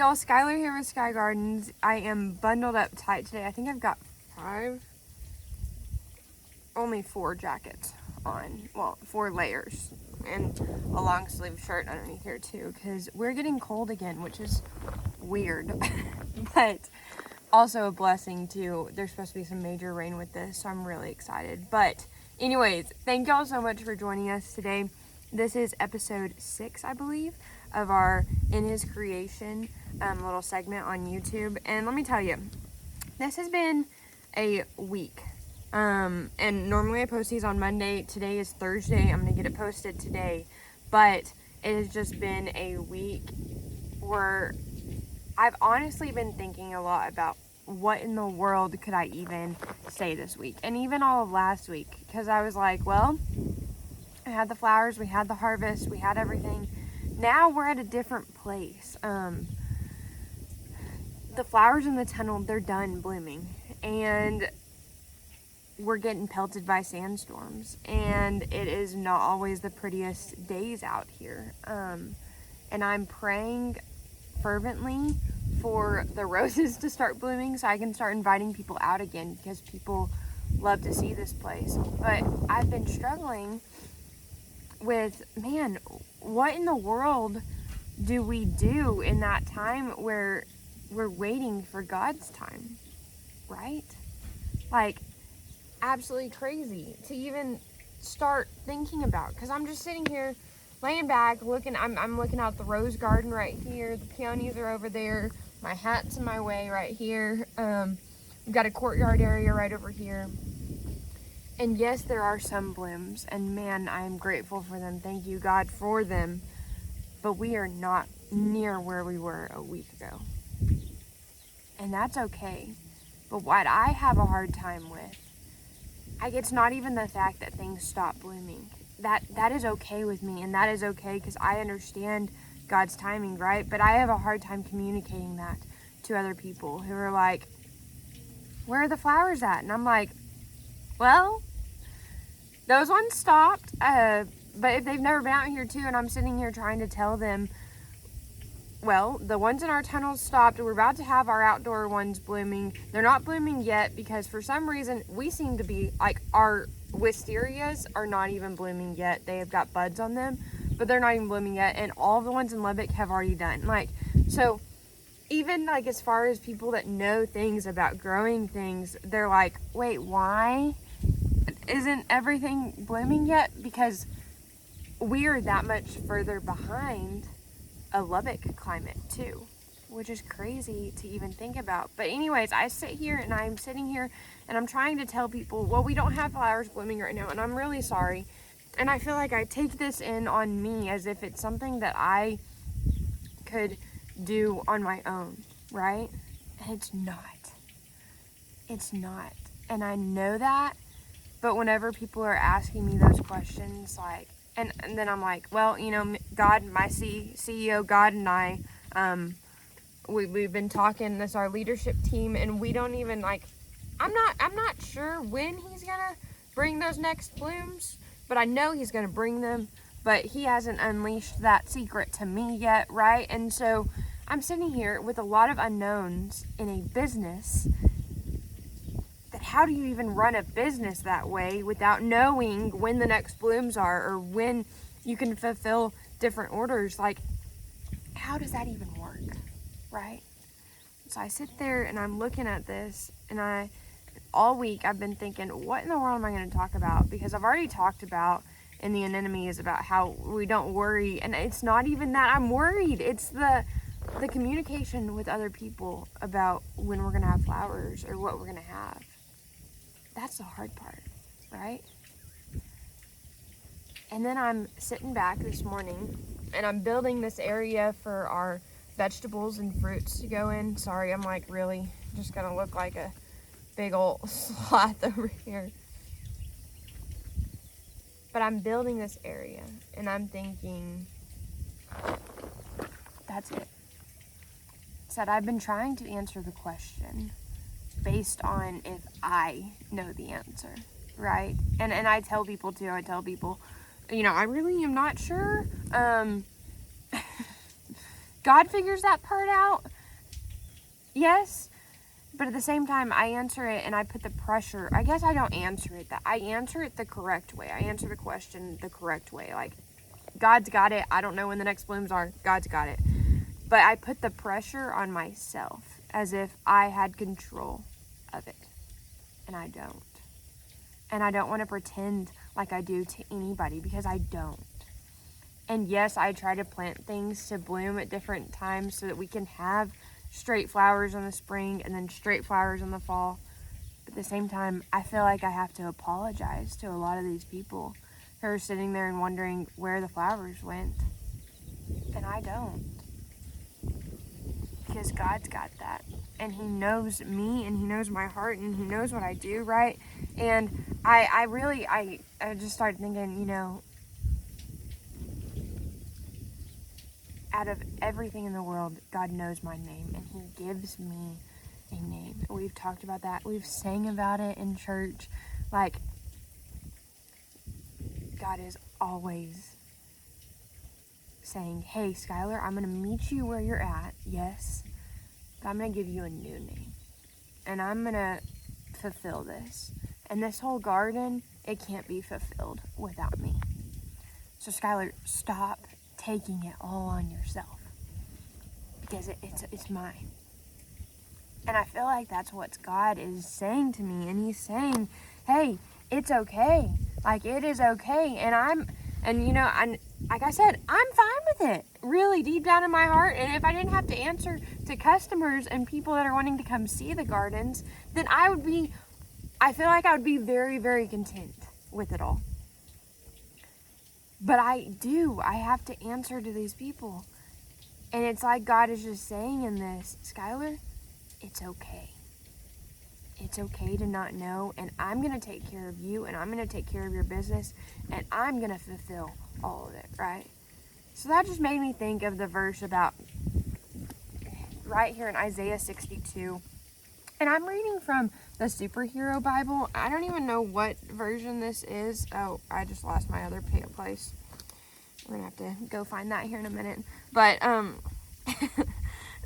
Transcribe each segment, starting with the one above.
Y'all, Skylar here with Sky Gardens. I am bundled up tight today. I think I've got only 4 jackets on. Well, 4 layers and a long sleeve shirt underneath here too, because we're getting cold again, which is weird, but also a blessing too. There's supposed to be some major rain with this, so I'm really excited. But anyways, thank y'all so much for joining us today. This is episode 6, I believe, of our In His Creation little segment on YouTube. And let me tell you, this has been a week. And normally I post these on Monday. Today is Thursday. I'm going to get it posted today. But it has just been a week where I've honestly been thinking a lot about what in the world could I even say this week. And even all of last week. Because I was like, well, we had the flowers, we had the harvest, we had everything. Now we're at a different place. The flowers in the tunnel, they're done blooming. And we're getting pelted by sandstorms. And it is not always the prettiest days out here. And I'm praying fervently for the roses to start blooming so I can start inviting people out again, because people love to see this place. But I've been struggling with, man, what in the world do we do in that time where we're waiting for God's time, right? Like, absolutely crazy to even start thinking about, because I'm just sitting here laying back looking. I'm looking out the rose garden right here. The peonies are over there. My hat's in my way right here. We've got a courtyard area right over here. And yes, there are some blooms, and man, I am grateful for them. Thank you, God, for them. But we are not near where we were a week ago. And that's okay. But what I have a hard time with, it's not even the fact that things stop blooming. That is okay with me, and that is okay because I understand God's timing, right? But I have a hard time communicating that to other people who are like, where are the flowers at? And I'm like, well, those ones stopped, but if they've never been out here too, and I'm sitting here trying to tell them, well, the ones in our tunnels stopped. We're about to have our outdoor ones blooming. They're not blooming yet because for some reason we seem to be like, our wisterias are not even blooming yet. They have got buds on them, but they're not even blooming yet. And all of the ones in Lubbock have already done. Like, so even like as far as people that know things about growing things, they're like, wait, why isn't everything blooming yet? Because we are that much further behind a Lubbock climate too, which is crazy to even think about. But anyways, I sit here and I'm sitting here and I'm trying to tell people, well, we don't have flowers blooming right now, and I'm really sorry. And I feel like I take this in on me as if it's something that I could do on my own, right? And it's not. It's not. And I know that. But whenever people are asking me those questions, like, and then I'm like, well, you know, God, my CEO, God and I, we've been talking, this our leadership team, and we don't even, like, I'm not sure when he's gonna bring those next blooms, but I know he's gonna bring them, but he hasn't unleashed that secret to me yet, right? And so I'm sitting here with a lot of unknowns in a business. How do you even run a business that way without knowing when the next blooms are or when you can fulfill different orders? Like, how does that even work, right? So I sit there and I'm looking at this, and all week I've been thinking, what in the world am I going to talk about? Because I've already talked about in The Anemone is about how we don't worry, and it's not even that I'm worried. It's the communication with other people about when we're going to have flowers or what we're going to have. That's the hard part, right? And then I'm sitting back this morning and I'm building this area for our vegetables and fruits to go in. Sorry, I'm like really just gonna look like a big old sloth over here. But I'm building this area and I'm thinking, that's it. Said I've been trying to answer the question based on if I know the answer, right? And I tell people too, you know, I really am not sure. God figures that part out, yes, but at the same time, I answer it and I put the pressure. I guess I don't answer it that. I answer it the correct way. I answer the question the correct way. Like, God's got it. I don't know when the next blooms are. God's got it. But I put the pressure on myself as if I had control of it. And I don't. And I don't want to pretend like I do to anybody, because I don't. And yes, I try to plant things to bloom at different times so that we can have straight flowers in the spring and then straight flowers in the fall. But at the same time, I feel like I have to apologize to a lot of these people who are sitting there and wondering where the flowers went. And I don't. Because God's got that. And He knows me, and He knows my heart, and He knows what I do, right? And I just started thinking, out of everything in the world, God knows my name, and He gives me a name. We've talked about that. We've sang about it in church. Like, God is always saying, hey, Skylar, I'm going to meet you where you're at, yes, but I'm going to give you a new name. And I'm going to fulfill this. And this whole garden, it can't be fulfilled without me. So, Skylar, stop taking it all on yourself, because it's mine. And I feel like that's what God is saying to me. And He's saying, hey, it's okay. Like, it is okay. And like I said, I'm fine with it, really deep down in my heart. And if I didn't have to answer to customers and people that are wanting to come see the gardens, then I feel like I would be very, very content with it all. But I have to answer to these people. And it's like God is just saying in this, Skylar, it's okay. It's okay to not know, and I'm going to take care of you, and I'm going to take care of your business, and I'm going to fulfill all of it, right? So that just made me think of the verse about right here in Isaiah 62. And I'm reading from the Superhero Bible. I don't even know what version this is. Oh, I just lost my other place. We're going to have to go find that here in a minute. But,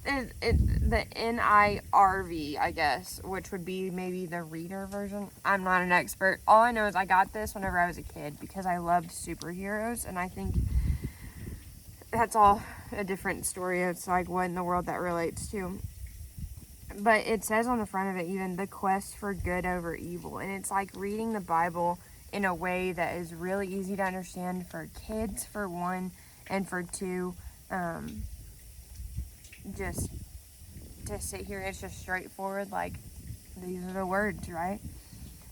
the NIRV, I guess, which would be maybe the reader version. I'm not an expert. All I know is I got this whenever I was a kid because I loved superheroes, and I think that's all a different story. It's like, what in the world that relates to. But it says on the front of it even, the quest for good over evil. And it's like reading the Bible in a way that is really easy to understand for kids, for one, and for two, just to sit here, it's just straightforward, like, these are the words, right?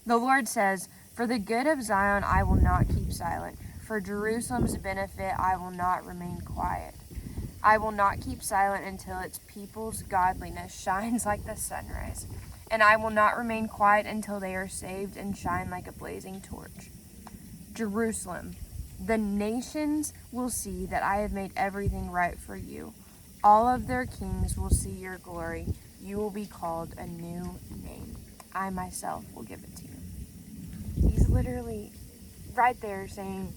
The Lord says, for the good of Zion I will not keep silent. For Jerusalem's benefit I will not remain quiet. I will not keep silent until its people's godliness shines like the sunrise. And I will not remain quiet until they are saved and shine like a blazing torch. Jerusalem, the nations will see that I have made everything right for you. All of their kings will see your glory. You will be called a new name. I myself will give it to you. He's literally right there saying,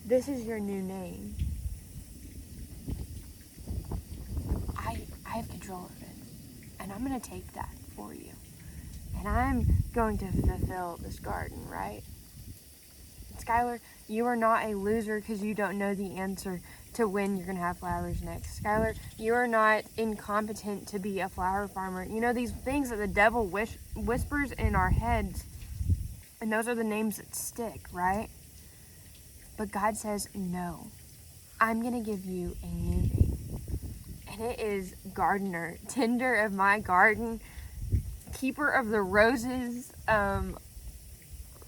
this is your new name. I have control of it. And I'm going to take that for you. And I'm going to fulfill this garden, right? Skylar, you are not a loser because you don't know the answer to when you're going to have flowers next. Skylar, you are not incompetent to be a flower farmer. You know, these things that the devil whispers in our heads, and those are the names that stick, right? But God says, no, I'm going to give you a new name. And it is gardener, tender of my garden, keeper of the roses,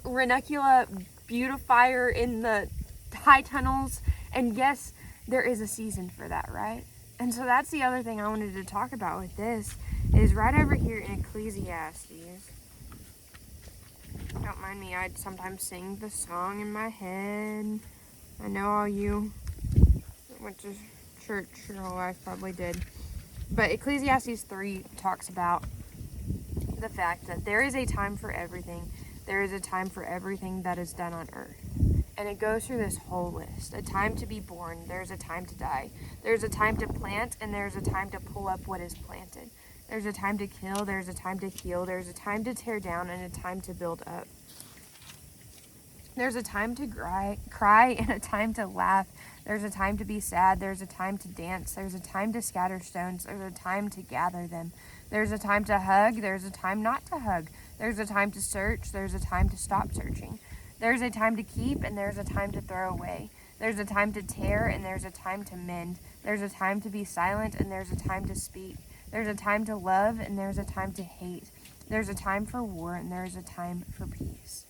ranunculus beautifier in the high tunnels. And yes, there is a season for that, right? And so that's the other thing I wanted to talk about with this, is right over here in Ecclesiastes. Don't mind me, I sometimes sing the song in my head. I know all you that went to church your whole life probably did. But Ecclesiastes 3 talks about the fact that there is a time for everything. There is a time for everything that is done on earth. And it goes through this whole list. A time to be born. There's a time to die. There's a time to plant, and there's a time to pull up what is planted. There's a time to kill, there's a time to heal, there's a time to tear down, and a time to build up. There's a time to cry and a time to laugh. There's a time to be sad. There's a time to dance. There's a time to scatter stones. There's a time to gather them. There's a time to hug. There's a time not to hug. There's a time to search. There's a time to stop searching. There's a time to keep and there's a time to throw away. There's a time to tear and there's a time to mend. There's a time to be silent and there's a time to speak. There's a time to love and there's a time to hate. There's a time for war and there's a time for peace.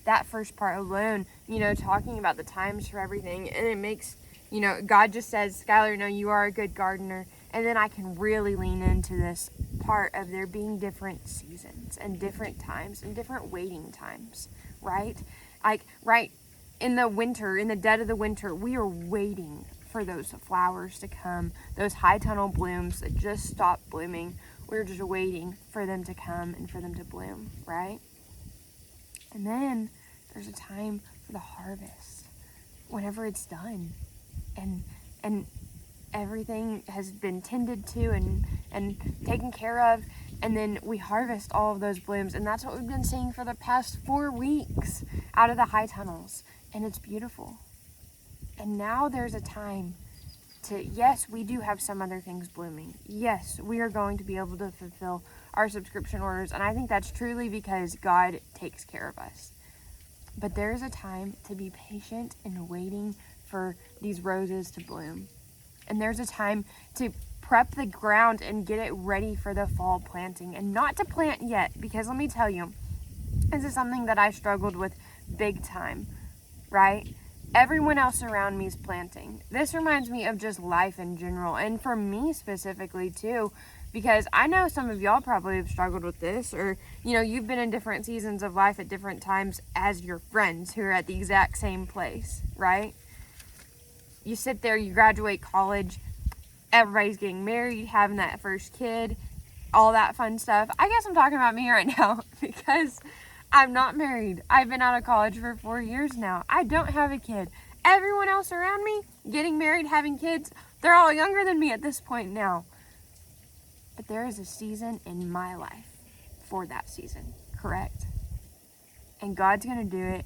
That first part alone, talking about the times for everything, and it makes, God just says, Skylar, no, you are a good gardener. And then I can really lean into this part of there being different seasons and different times and different waiting times, right? Like, right in the winter, in the dead of the winter, we are waiting for those flowers to come, those high tunnel blooms that just stopped blooming. We're just waiting for them to come and for them to bloom, right? And then there's a time for the harvest, whenever it's done, and everything has been tended to and taken care of, and then we harvest all of those blooms, and that's what we've been seeing for the past 4 weeks out of the high tunnels, and it's beautiful. And now there's a time to, yes, we do have some other things blooming. Yes, we are going to be able to fulfill our subscription orders, and I think that's truly because God takes care of us. But there is a time to be patient and waiting for these roses to bloom. And there's a time to prep the ground and get it ready for the fall planting, and not to plant yet, because let me tell you, this is something that I struggled with big time, right? Everyone else around me is planting. This reminds me of just life in general, and for me specifically too, because I know some of y'all probably have struggled with this, or you've been in different seasons of life at different times as your friends who are at the exact same place, right? You sit there, you graduate college, everybody's getting married, having that first kid, all that fun stuff. I guess I'm talking about me right now because I'm not married. I've been out of college for 4 years now. I don't have a kid. Everyone else around me, getting married, having kids, they're all younger than me at this point now. But there is a season in my life for that season, correct? And God's going to do it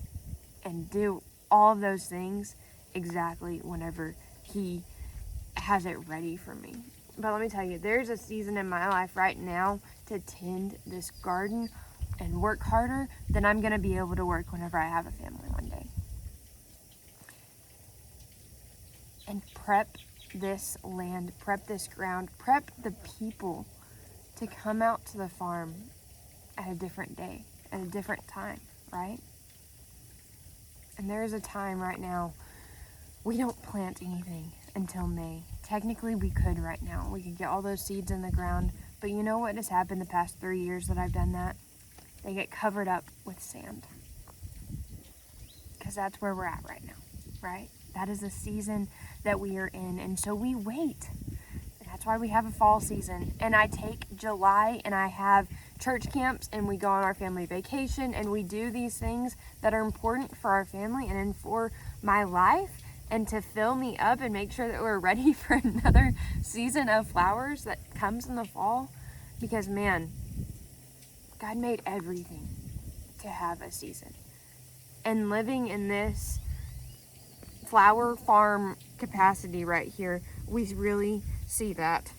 and do all of those things exactly whenever He has it ready for me. But let me tell you, there's a season in my life right now to tend this garden and work harder than I'm going to be able to work whenever I have a family one day. And prep this land, prep this ground, prep the people to come out to the farm at a different day, at a different time, right? And there is a time right now, we don't plant anything until May. Technically, we could right now. We could get all those seeds in the ground, but you know what has happened the past 3 years that I've done that? They get covered up with sand. Because that's where we're at right now, right? That is the season that we are in, and so we wait. And that's why we have a fall season. And I take July and I have church camps and we go on our family vacation and we do these things that are important for our family and for my life and to fill me up and make sure that we're ready for another season of flowers that comes in the fall. Because man, God made everything to have a season. And living in this flower farm capacity right here, we really see that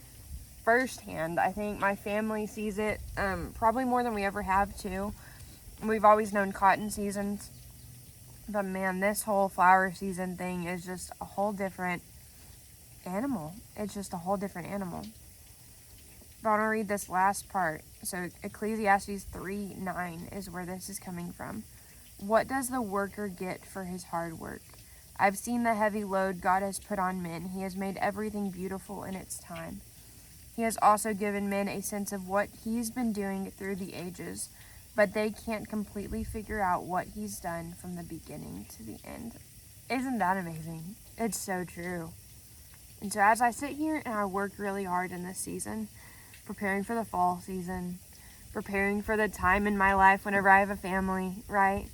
firsthand. I think my family sees it probably more than we ever have too. We've always known cotton seasons, but man, this whole flower season thing is just a whole different animal. It's just a whole different animal. But I want to read this last part. So Ecclesiastes 3:9 is where this is coming from. What does the worker get for his hard work? I've seen the heavy load God has put on men. He has made everything beautiful in its time. He has also given men a sense of what He's been doing through the ages, but they can't completely figure out what He's done from the beginning to the end. Isn't that amazing? It's so true. And so as I sit here and I work really hard in this season, preparing for the fall season, preparing for the time in my life whenever I have a family, right?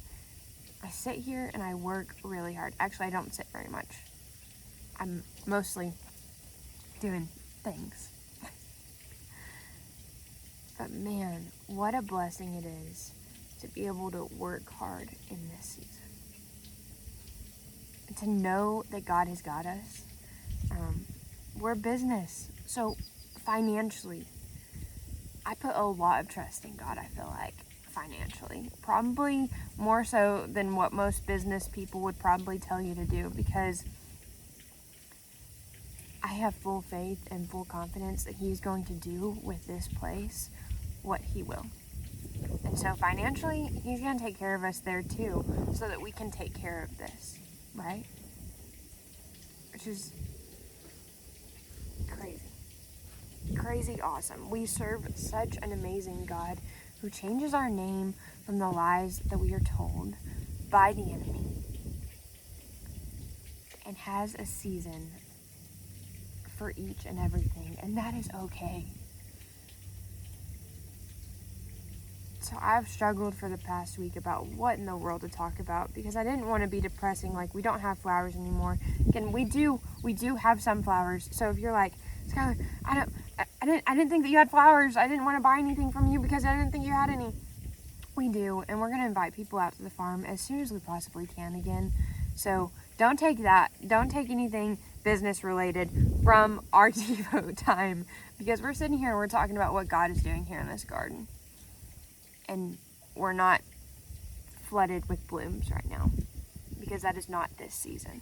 I sit here and I work really hard. Actually, I don't sit very much. I'm mostly doing things. But man, what a blessing it is to be able to work hard in this season. And to know that God has got us. We're a business, so financially, I put a lot of trust in God, I feel like, financially. Probably more so than what most business people would probably tell you to do, because I have full faith and full confidence that He's going to do with this place what He will. And so financially, He's going to take care of us there too, so that we can take care of this, right? Which is crazy awesome. We serve such an amazing God who changes our name from the lies that we are told by the enemy, and has a season for each and everything, and that is okay. So I've struggled for the past week about what in the world to talk about, because I didn't want to be depressing, like we don't have flowers anymore. Again, we do have some flowers. So if you're like, Skylar, I didn't think that you had flowers. I didn't want to buy anything from you because I didn't think you had any. We do, and we're going to invite people out to the farm as soon as we possibly can again. So don't take anything business related from our Devo time, because we're sitting here and we're talking about what God is doing here in this garden. And we're not flooded with blooms right now, because that is not this season.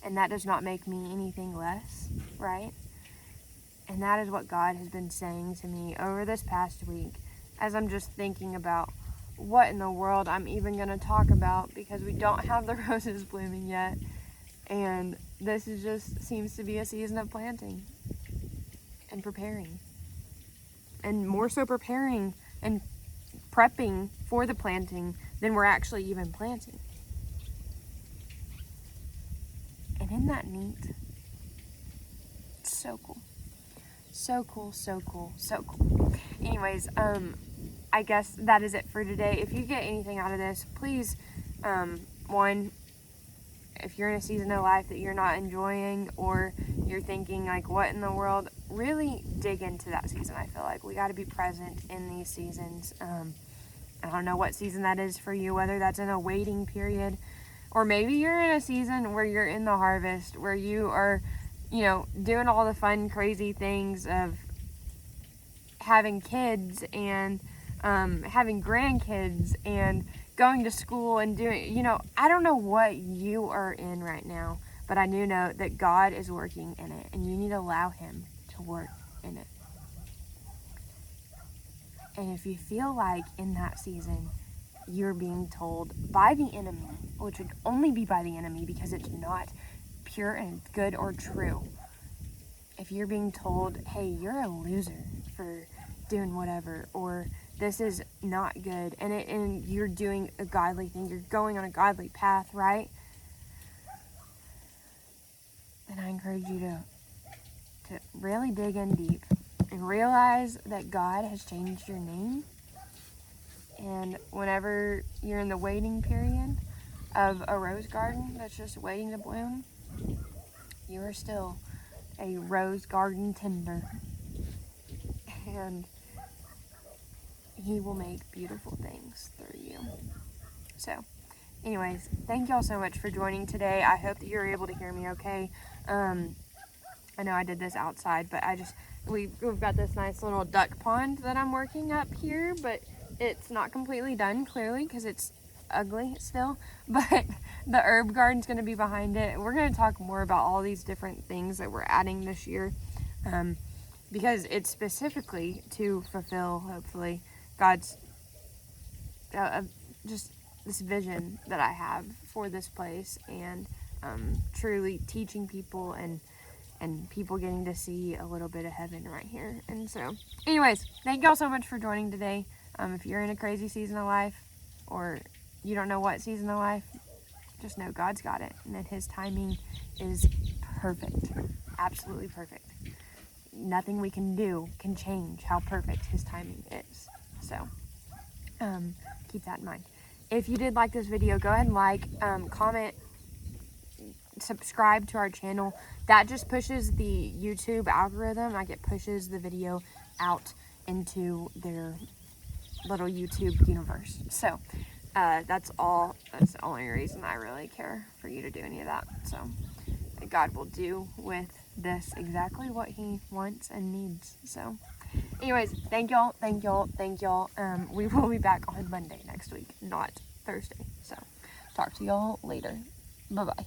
And that does not make me anything less, right? And that is what God has been saying to me over this past week, as I'm just thinking about what in the world I'm even going to talk about, because we don't have the roses blooming yet. And this is just seems to be a season of planting and preparing. And more so preparing and prepping for the planting than we're actually even planting. And isn't that neat? It's so cool. So cool, so cool, so cool. Anyways, I guess that is it for today. If you get anything out of this, please, one, if you're in a season of life that you're not enjoying, or you're thinking like, what in the world, really dig into that season. I feel like we got to be present in these seasons. I don't know what season that is for you, whether that's in a waiting period, or maybe you're in a season where you're in the harvest, where you are, doing all the fun, crazy things of having kids and having grandkids and going to school and doing, I don't know what you are in right now, but I do know that God is working in it, and you need to allow Him to work in it. And if you feel like in that season you're being told by the enemy, which would only be by the enemy because it's not pure and good or true, if you're being told, hey, you're a loser for doing whatever, or this is not good, and you're doing a godly thing, you're going on a godly path, right? Then I encourage you to really dig in deep and realize that God has changed your name. And whenever you're in the waiting period of a rose garden that's just waiting to bloom, you are still a rose garden tender. And He will make beautiful things through you. So, anyways, thank y'all so much for joining today. I hope that you're able to hear me okay. I know I did this outside, but we've got this nice little duck pond that I'm working up here, but it's not completely done, clearly, because it's ugly still. But the herb garden's going to be behind it. We're going to talk more about all these different things that we're adding this year, because it's specifically to fulfill, hopefully, God's just this vision that I have for this place, and truly teaching people and people getting to see a little bit of heaven right here. And so, anyways, thank y'all so much for joining today. If you're in a crazy season of life, or you don't know what season of life, just know God's got it, and that His timing is perfect, absolutely perfect. Nothing we can do can change how perfect His timing is. So, keep that in mind. If you did like this video, go ahead and like, comment, subscribe to our channel. That just pushes the YouTube algorithm. Like, it pushes the video out into their little YouTube universe. So that's the only reason I really care for you to do any of that. So God will do with this exactly what he wants and needs. So anyways, thank y'all. We will be back on Monday next week, not Thursday. So talk to y'all later. Bye bye.